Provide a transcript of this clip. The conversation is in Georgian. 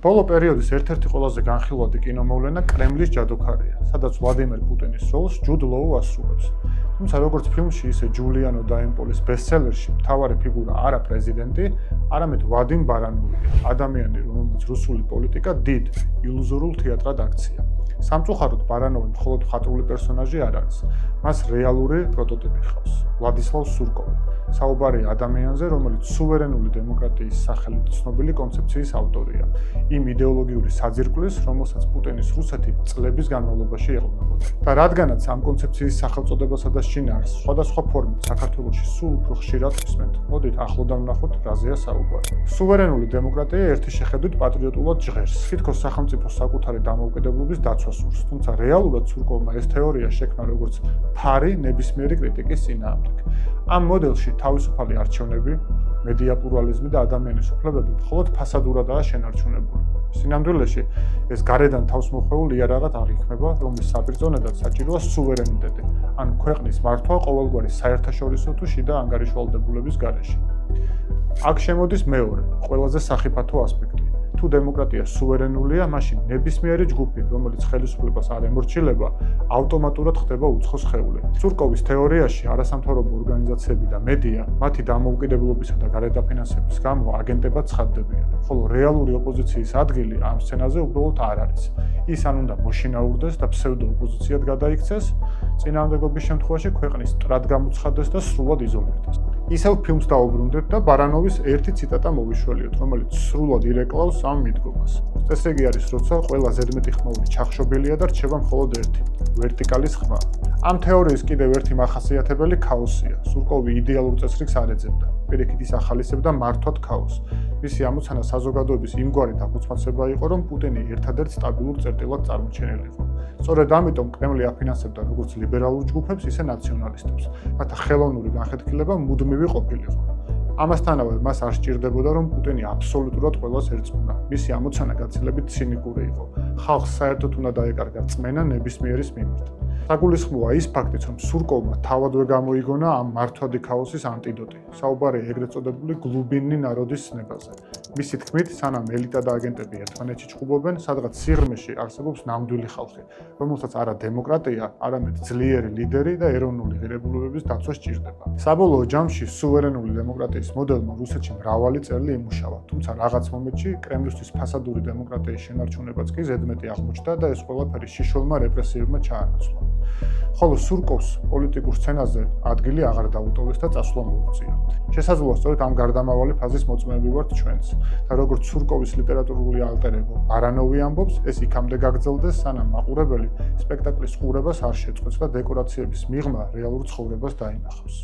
ბოლო პერიოდის ერთ-ერთი ყველაზე განხილვადი კინომოვლენა კრემლის ჯადოქარია, სადაც ვლადიმერ პუტინის როლს ჯუდ ლოუ ასრულებს. თუმცა როგორც ფილმში, ისე ჯულიანო დაემპოლის ბესტსელერში მთავარი ფიგურა არა პრეზიდენტი, არამედ ვადიმ ბარანოვია, ადამიანი, რომელმაც რუსული პოლიტიკა დიდ ილუზორულ თეატრად აქცია. სამწუხაროდ ბარანოვი მხოლოდ მხატვრული პერსონაჟი არ არის. მას რეალური პროტოტიპი ჰყავს, ვლადისლავ სურკოვი. საუბარია ადამიანზე, რომელიც სუვერენული დემოკრატიის სახელით ცნობილი კონცეფციის ავტორია. იმ იდეოლოგიური საძირკვლის, რომელსაც პუტინის რუსეთი წლების განმავლობაში ეყრდნობოდა. და რადგანაც ამ კონცეფციის სახელწოდებასა და შინაარსს სხვადასხვა ფორმით საქართველოში სულ უფრო ხშირად ვისმენთ, მოდით ახლოდან ვნახოთ, რაზეა საუბარი. სუვერენული დემოკრატია ერთი შეხედვით პატრიოტულად ჟღერს. თითქოს სახელმწიფოს საკუთარი დამოუკიდებლობის დაცვას სურს, თუმცა რეალურად სურკოვმა ეს თეორია შექმნა როგორც ფარი ნებისმიერი კრიტიკის წინააღმდეგ. ამ მოდელში თავისუფალი არჩევნები, მედია პლურალიზმი და ადამიანის უფლებები მხოლოდ ფასადურადაა შენარჩუნებული. სინამდვილეში ეს გარედან თავს მოხვეულ იარაღად აღიქმება, რომლის საბრძოლველად საჭიროა სუვერენიტეტი, ან ქვეყნის მართვა ყოველგვარი საერთაშორისო თუ შიდა ანგარიშვალდებულების გარეშე. აქ შემოდის მეორე, ყველაზე სახიფათო ასპექტი. თუ დემოკრატია სუვერენულია, მაშინ ნებისმიერი ჯგუფი, რომელიც ხელისუფლებას არ ემორჩილება, ავტომატურად ხდება უცხო სხეული. სურკოვის თეორიაში არასამთავრობო ორგანიზაციები და მედია მათი დამოუკიდებლობისა და გარედაფინანსების გამო აგენტებად ცხადდებიან, ხოლო რეალური ოპოზიციის ადგილი ამ სცენაზე უბრალოდ არ არის. ის ან უნდა მოშინაურდეს და ფსევდო-ოპოზიციად გადაიქცეს, წინააღმდეგობის შემთხვევაში ქვეყნის მტრად გამოცხადდეს და სრულად იზოლირდეს. ისევ ფილმს დაუბრუნდეთ და ბარანოვის ერთი ციტატა მოვიშველიოთ, რომელიც სრულად ირეკლავს ამ მიდგომას. წესრიგი არის, როცა ყველა ზედმეტი ხმაური ჩახშობილია და რჩება მხოლოდ ერთი, ვერტიკალის ხმა. ამ თეორიის კიდევ ერთი მახასიათებელი ქაოსია. სურკოვი იდეალურ წესრიგს არ ეძებდა. პირიქით ის ახალისებდა მართვად ქაოსს. მისი ამოცანა საზოგადოების იმგვარი დაფუძნდება იყო, რომ პუტინი ერთადერთ სტაბილურ წერტილად წარმოჩენილიყო. სწორედ ამიტომ კრემლი აფინანსებდა როგორც ლიბერალურ ჯგუფებს, ისე ნაციონალისტებს, რათა ხელოვნური განხეთქილება მუდმივი ყოფილიყო. ამასთანავე მას არ სჭირდებოდა, რომ პუტინი აბსოლუტურად ყველას ერწყმუნა. მისი ამოცანა გაცილებით ცინიკური იყო. ხალხს საერთოდ უნდა დაეკარგა რწმენა ნებისმიერის მიმართ. საგულისხმოა ის ფაქტიც, რომ სურკოვმა თავადვე გამოიგონა ამ მართვადი ქაოსის ანტიდოტი. საუბარია ეგრეთ წოდებული გლუბინი ნაროდის ცნებაზე. მისი თქმით, სანამ ელიტა და აგენტები ერთმანეთში ჭუბობენ, სადღაც სიღრმეში არსებობს ნამდვილი ხალხი, რომელსაც არა დემოკრატია, არამედ ძლიერი ლიდერი და ეროვნული ღირებულებების დაცვა სჭირდება. საბოლოო ჯამში სუვერენული დემოკრატიის მოდელმა რუსეთში მრავალი წელი იმუშავა, თუმცა რაღაც მომენტში კრემლისთვის ფასადური დემოკრატიის შენარჩუნებაც კი ზედმეტი აღმოჩნდა და ეს ყველაფერი შიშველმა რეპრესიებმა ჩაანაცვლა. ხოლო სურკოვს პოლიტიკურ სცენაზე ადგილი აღარ დაუტოვეს და წასვლა მოუწია. შესაძლოა სწორედ ამ გარდამავალი ფაზის მოწმეები ვართ ჩვენც და როგორც სურკოვის ლიტერატურული ალტერ-ეგო ბარანოვი ამბობს, ეს იქამდე გაგრძელდეს, სანამ მაყურებელი სპექტაკლის ყურებას არ შეწყვეტს და დეკორაციების მიღმა რეალურ ცხოვრებას დაინახავს.